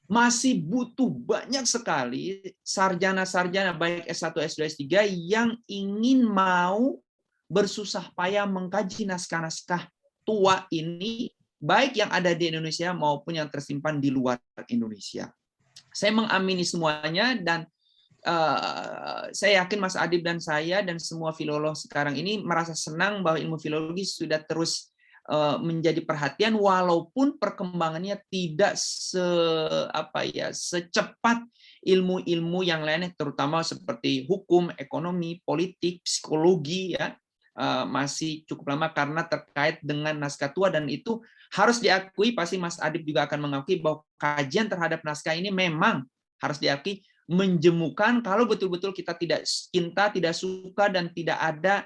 masih butuh banyak sekali sarjana-sarjana baik S1, S2, S3 yang ingin mau bersusah payah mengkaji naskah-naskah tua ini, baik yang ada di Indonesia maupun yang tersimpan di luar Indonesia. Saya mengamini semuanya dan saya yakin Mas Adib dan saya dan semua filolog sekarang ini merasa senang bahwa ilmu filologi sudah terus menjadi perhatian walaupun perkembangannya tidak secepat ilmu-ilmu yang lainnya, terutama seperti hukum, ekonomi, politik, psikologi ya, masih cukup lama karena terkait dengan naskah tua, dan itu harus diakui, pasti Mas Adib juga akan mengakui bahwa kajian terhadap naskah ini memang harus diakui menjemukan kalau betul-betul kita tidak cinta, tidak suka, dan tidak ada,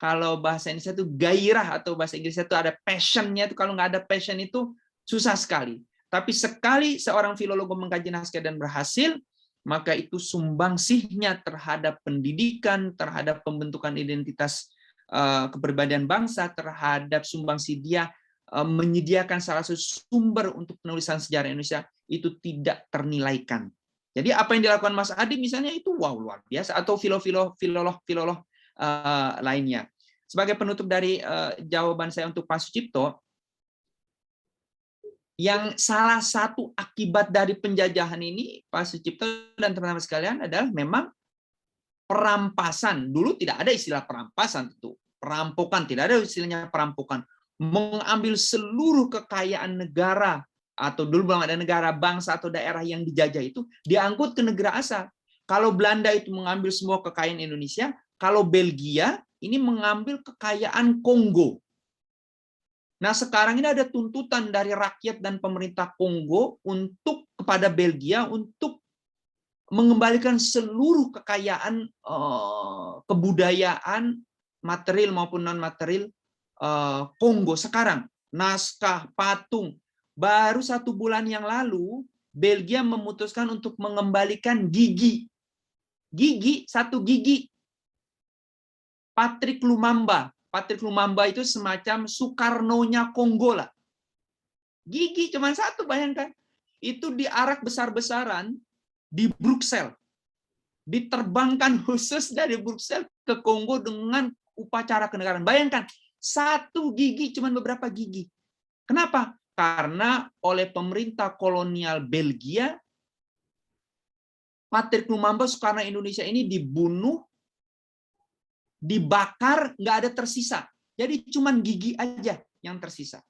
kalau bahasa Indonesia itu gairah, atau bahasa Inggrisnya itu ada passion-nya. Itu kalau nggak ada passion itu susah sekali. Tapi sekali seorang filolog mengkaji naskah dan berhasil, maka itu sumbangsihnya terhadap pendidikan, terhadap pembentukan identitas kepribadian bangsa, terhadap sumbangsi dia menyediakan salah satu sumber untuk penulisan sejarah Indonesia, itu tidak ternilaikan. Jadi apa yang dilakukan Mas Adib misalnya itu wow, luar biasa, atau filolog lainnya. Sebagai penutup dari jawaban saya untuk Pak Sucipto, yang salah satu akibat dari penjajahan ini, Pak Sucipto dan teman-teman sekalian, adalah memang perampasan. Dulu tidak ada istilah perampasan, tentu perampokan, tidak ada istilahnya perampokan. Mengambil seluruh kekayaan negara, atau dulu belum ada negara, bangsa atau daerah yang dijajah itu diangkut ke negara asal. Kalau Belanda itu mengambil semua kekayaan Indonesia, kalau Belgia ini mengambil kekayaan Kongo. Nah, sekarang ini ada tuntutan dari rakyat dan pemerintah Kongo untuk kepada Belgia untuk mengembalikan seluruh kekayaan kebudayaan material maupun non material Kongo. Sekarang naskah, patung, baru 1 bulan yang lalu Belgia memutuskan untuk mengembalikan gigi, 1 gigi Patrick Lumumba. Patrick Lumumba itu semacam Soekarno-nya Kongo lah. Gigi cuma 1, bayangkan. Itu diarak besar-besaran di Bruksel. Diterbangkan khusus dari Bruksel ke Kongo dengan upacara kenegaraan. Bayangkan, 1 gigi, cuma beberapa gigi. Kenapa? Karena oleh pemerintah kolonial Belgia, Patrik Lumumba Soekarno Indonesia ini dibunuh, dibakar, nggak ada tersisa. Jadi cuma gigi aja yang tersisa.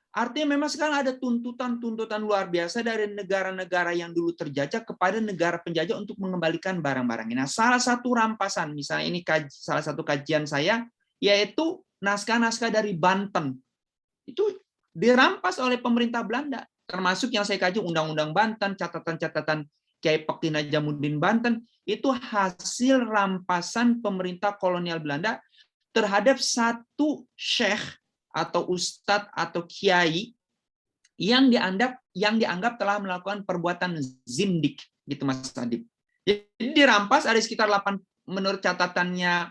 Artinya memang sekarang ada tuntutan-tuntutan luar biasa dari negara-negara yang dulu terjajah kepada negara penjajah untuk mengembalikan barang-barang. Nah, salah satu rampasan, misalnya ini salah satu kajian saya, yaitu naskah-naskah dari Banten. Itu dirampas oleh pemerintah Belanda, termasuk yang saya kaji Undang-Undang Banten, catatan-catatan Kiai Pekti Najamuddin Banten, itu hasil rampasan pemerintah kolonial Belanda terhadap satu syekh atau ustadz atau kiai yang dianggap telah melakukan perbuatan zindik, gitu Mas Adib. Jadi dirampas ada sekitar 8, menurut catatannya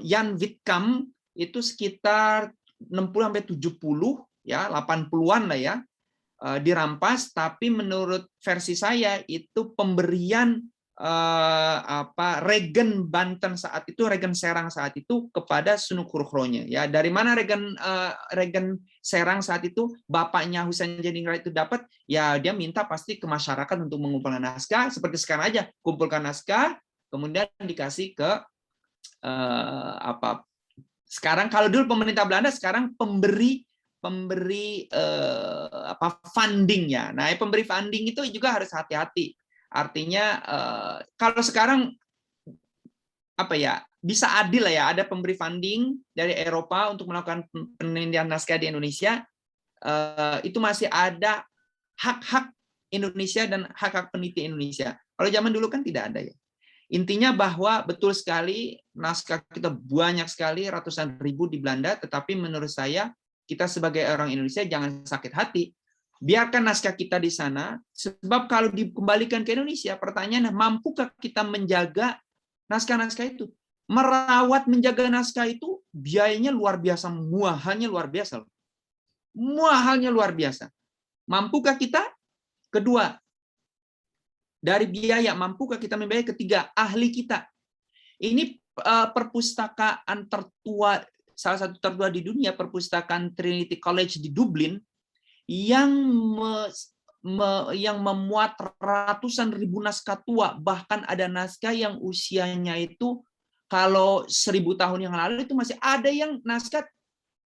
Jan Witkam itu sekitar 60-70 ya, 80-an lah ya, dirampas. Tapi menurut versi saya itu pemberian Regen Banten saat itu, Regen Serang saat itu kepada Sunukurkhronya. Ya, dari mana Regen Serang saat itu bapaknya Husain Jadiningrat itu dapat? Ya, dia minta pasti ke masyarakat untuk mengumpulkan naskah. Seperti sekarang aja, kumpulkan naskah, kemudian dikasih ke sekarang kalau dulu pemerintah Belanda, sekarang pemberi funding ya. Nah, pemberi funding itu juga harus hati-hati. Artinya kalau sekarang bisa adil lah ya, ada pemberi funding dari Eropa untuk melakukan penelitian naskah di Indonesia, itu masih ada hak-hak Indonesia dan hak-hak peneliti Indonesia. Kalau zaman dulu kan tidak ada ya. Intinya bahwa betul sekali naskah kita banyak sekali, ratusan ribu di Belanda, tetapi menurut saya kita sebagai orang Indonesia jangan sakit hati. Biarkan naskah kita di sana, sebab kalau dikembalikan ke Indonesia, pertanyaannya, mampukah kita menjaga naskah-naskah itu? Merawat, menjaga naskah itu biayanya luar biasa, muahalnya luar biasa. Muahalnya luar biasa. Mampukah kita? Kedua, dari biaya, mampukah kita membayar? Ketiga, ahli kita. Ini perpustakaan tertua, salah satu tertua di dunia, perpustakaan Trinity College di Dublin, yang memuat ratusan ribu naskah tua, bahkan ada naskah yang usianya itu kalau 1000 tahun yang lalu itu masih ada yang naskah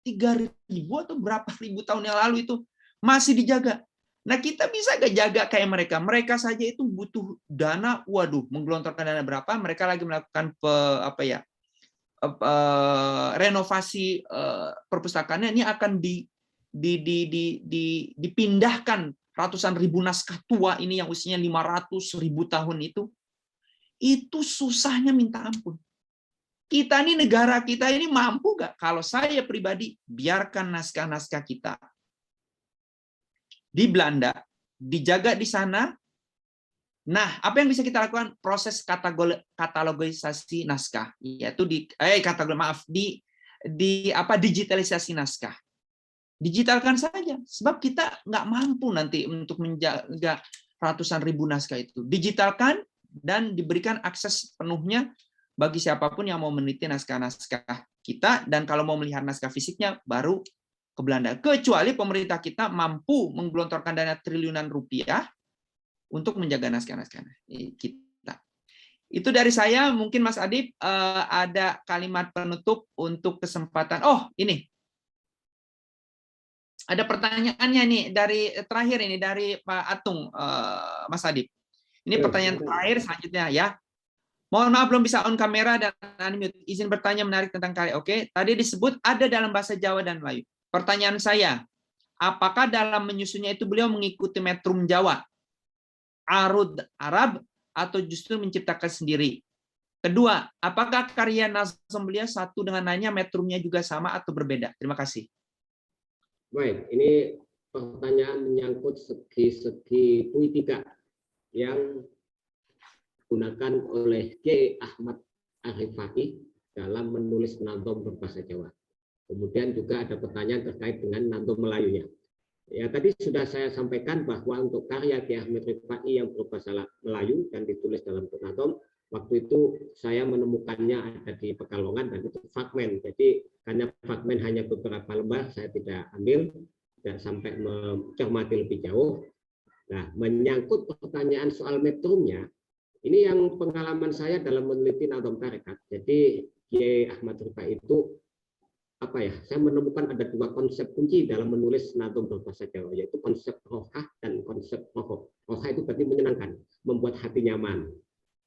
3000 atau berapa ribu tahun yang lalu itu masih dijaga. Nah, kita bisa gak jaga kayak mereka? Mereka saja itu butuh dana, waduh, menggelontorkan dana berapa? Mereka lagi melakukan renovasi perpustakaannya, ini akan dipindahkan ratusan ribu naskah tua ini yang usianya 500.000 tahun itu susahnya minta ampun. Kita ini, negara kita ini mampu gak? Kalau saya pribadi, biarkan naskah-naskah kita di Belanda, dijaga di sana. Nah, apa yang bisa kita lakukan? Proses katalogisasi naskah, yaitu digitalisasi naskah. Digitalkan saja, sebab kita nggak mampu nanti untuk menjaga ratusan ribu naskah itu. Digitalkan dan diberikan akses penuhnya bagi siapapun yang mau meneliti naskah-naskah kita, dan kalau mau melihat naskah fisiknya baru ke Belanda. Kecuali pemerintah kita mampu menggelontorkan dana triliunan rupiah untuk menjaga naskah-naskah kita. Itu dari saya. Mungkin Mas Adib ada kalimat penutup untuk kesempatan. Oh, ini. Ada pertanyaannya nih dari terakhir ini dari Pak Atung, Mas Adib. Ini pertanyaan terakhir selanjutnya ya. Mohon maaf belum bisa on kamera dan unmute. Izin bertanya menarik tentang karaoke. Tadi disebut ada dalam bahasa Jawa dan Melayu. Pertanyaan saya, apakah dalam menyusunnya itu beliau mengikuti metrum Jawa, arud Arab, atau justru menciptakan sendiri? Kedua, apakah karya nazm beliau satu dengan lainnya, metrumnya juga sama atau berbeda? Terima kasih. Baik, ini pertanyaan menyangkut segi-segi puitika yang digunakan oleh Kiai Ahmad Ar-Rifai dalam menulis nazm berbahasa Jawa. Kemudian juga ada pertanyaan terkait dengan nazm Melayunya. Ya, tadi sudah saya sampaikan bahwa untuk karya Kiai Ahmad Rifai yang berbahasa Melayu dan ditulis dalam bentuk nazm, Waktu itu saya menemukannya ada di Pekalongan dan itu fragmen. Jadi karena fragmen hanya beberapa lembar, saya tidak ambil, tidak sampai mencermati lebih jauh. Nah, menyangkut pertanyaan soal metrumnya, ini yang pengalaman saya dalam meneliti Nadhom Tarekat. Jadi Kiai Ahmad Rifai itu saya menemukan ada dua konsep kunci dalam menulis Nadhom berbahasa Jawa, yaitu konsep rohah dan konsep rohob. Rohah itu berarti menyenangkan, membuat hati nyaman.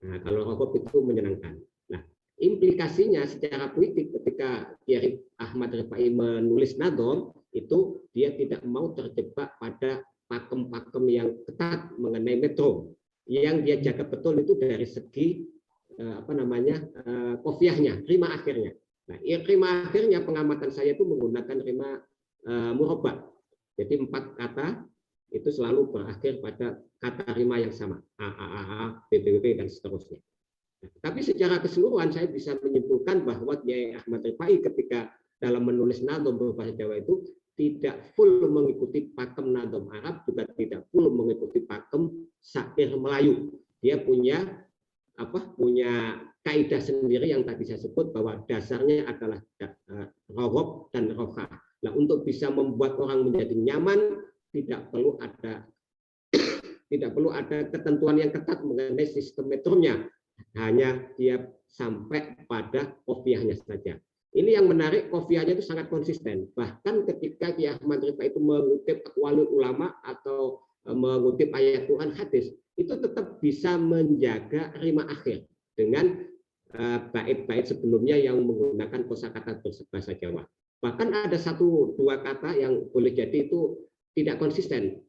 Nah, kalau rohob itu menyenangkan. Nah, implikasinya secara politik ketika Kiai Ahmad Rifai menulis Nadhom, itu dia tidak mau terjebak pada pakem-pakem yang ketat mengenai metro. Yang dia jaga betul itu dari segi kofiahnya, rima akhirnya. Nah, rima akhirnya pengamatan saya itu menggunakan rima murabba. Jadi 4 kata itu selalu berakhir pada kata rima yang sama, a, b, dan seterusnya. Nah, tapi secara keseluruhan saya bisa menyimpulkan bahwa Kiai Ahmad Rifai ketika dalam menulis Nadhom berbahasa Jawa itu tidak full mengikuti pakem Nadhom Arab, juga tidak full mengikuti pakem syair Melayu. Dia punya kaidah sendiri yang tadi saya sebut bahwa dasarnya adalah rohob dan rohah. Nah, untuk bisa membuat orang menjadi nyaman tidak perlu ada ketentuan yang ketat mengenai sistem metronya, hanya dia sampai pada kofiahnya saja. Ini yang menarik, kofiahnya itu sangat konsisten. Bahkan ketika Kiai Ahmad Rifai itu mengutip aqwalul ulama atau mengutip ayat Quran hadis, itu tetap bisa menjaga rima akhir dengan bait-bait sebelumnya yang menggunakan kosakata berbahasa Jawa. Bahkan ada 1-2 kata yang boleh jadi itu tidak konsisten.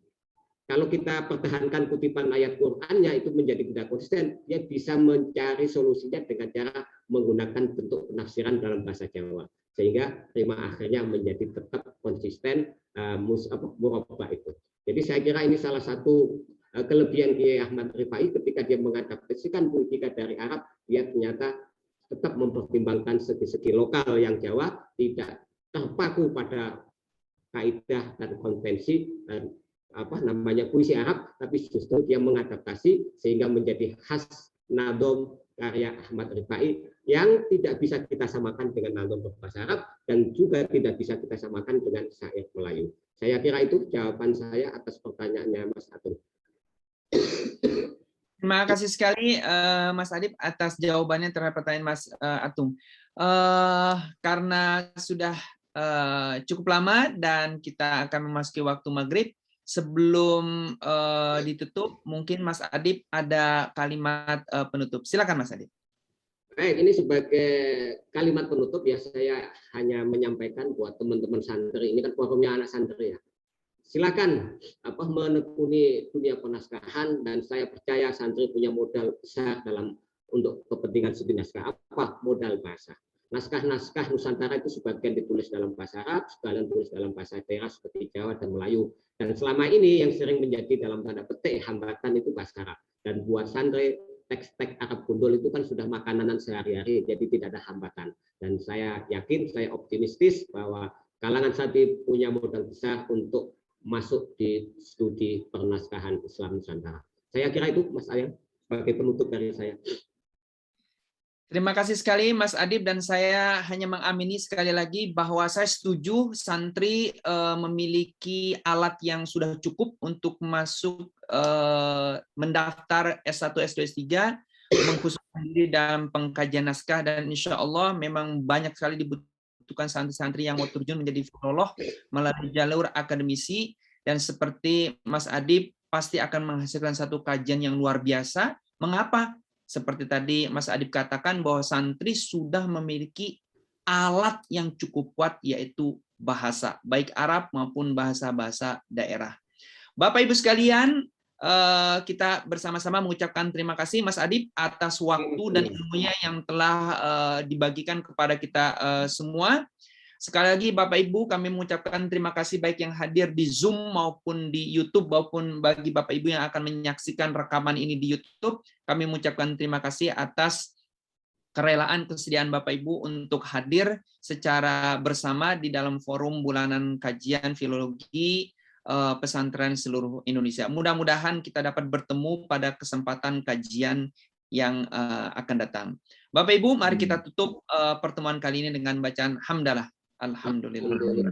Kalau kita pertahankan kutipan ayat Qur'annya itu menjadi tidak konsisten, dia bisa mencari solusinya dengan cara menggunakan bentuk penafsiran dalam bahasa Jawa. Sehingga rima akhirnya menjadi tetap konsisten murabba itu. Jadi saya kira ini salah satu kelebihan Kiai Ahmad Rifai ketika dia mengadaptasikan politika dari Arab, dia ternyata tetap mempertimbangkan segi-segi lokal yang Jawa, tidak terpaku pada kaidah dan konvensi dan puisi Arab, tapi justru dia mengadaptasi sehingga menjadi khas Nadhom karya Ahmad Rifai yang tidak bisa kita samakan dengan Nadhom berbahasa Arab dan juga tidak bisa kita samakan dengan syair Melayu. Saya kira itu jawaban saya atas pertanyaannya Mas Atung. Terima kasih sekali Mas Adib atas jawabannya terhadap pertanyaan Mas Atung. Karena sudah cukup lama dan kita akan memasuki waktu maghrib, sebelum ditutup, mungkin Mas Adib ada kalimat penutup. Silakan Mas Adib. Baik, ini sebagai kalimat penutup ya, saya hanya menyampaikan buat teman-teman santri, ini kan forumnya anak santri ya. Silakan menekuni dunia penaskahan, dan saya percaya santri punya modal besar untuk kepentingan studi naskah. Apa modal bahasa? Naskah-naskah Nusantara itu sebagian ditulis dalam bahasa Arab, sebagian ditulis dalam bahasa daerah seperti Jawa dan Melayu. Dan selama ini yang sering menjadi dalam tanda petik hambatan itu bahasa Arab. Dan buat santri, teks-teks Arab gundul itu kan sudah makanan sehari-hari, jadi tidak ada hambatan. Dan saya yakin, saya optimistis bahwa kalangan santri punya modal besar untuk masuk di studi pernaskahan Islam Nusantara. Saya kira itu Mas Ayam sebagai penutup dari saya. Terima kasih sekali Mas Adib, dan saya hanya mengamini sekali lagi bahwa saya setuju santri memiliki alat yang sudah cukup untuk masuk mendaftar S1, S2, S3, mengkhususkan diri dalam pengkajian naskah, dan insya Allah memang banyak sekali dibutuhkan santri-santri yang mau terjun menjadi filolog melalui jalur akademisi, dan seperti Mas Adib pasti akan menghasilkan satu kajian yang luar biasa. Mengapa? Seperti tadi Mas Adib katakan bahwa santri sudah memiliki alat yang cukup kuat, yaitu bahasa, baik Arab maupun bahasa-bahasa daerah. Bapak Ibu sekalian, kita bersama-sama mengucapkan terima kasih Mas Adib atas waktu dan ilmunya yang telah dibagikan kepada kita semua. Sekali lagi Bapak Ibu, kami mengucapkan terima kasih baik yang hadir di Zoom maupun di YouTube, maupun bagi Bapak Ibu yang akan menyaksikan rekaman ini di YouTube. Kami mengucapkan terima kasih atas kerelaan kesediaan Bapak Ibu untuk hadir secara bersama di dalam forum bulanan kajian filologi pesantren seluruh Indonesia. Mudah-mudahan kita dapat bertemu pada kesempatan kajian yang akan datang. Bapak Ibu, mari kita tutup pertemuan kali ini dengan bacaan hamdalah. Alhamdulillah.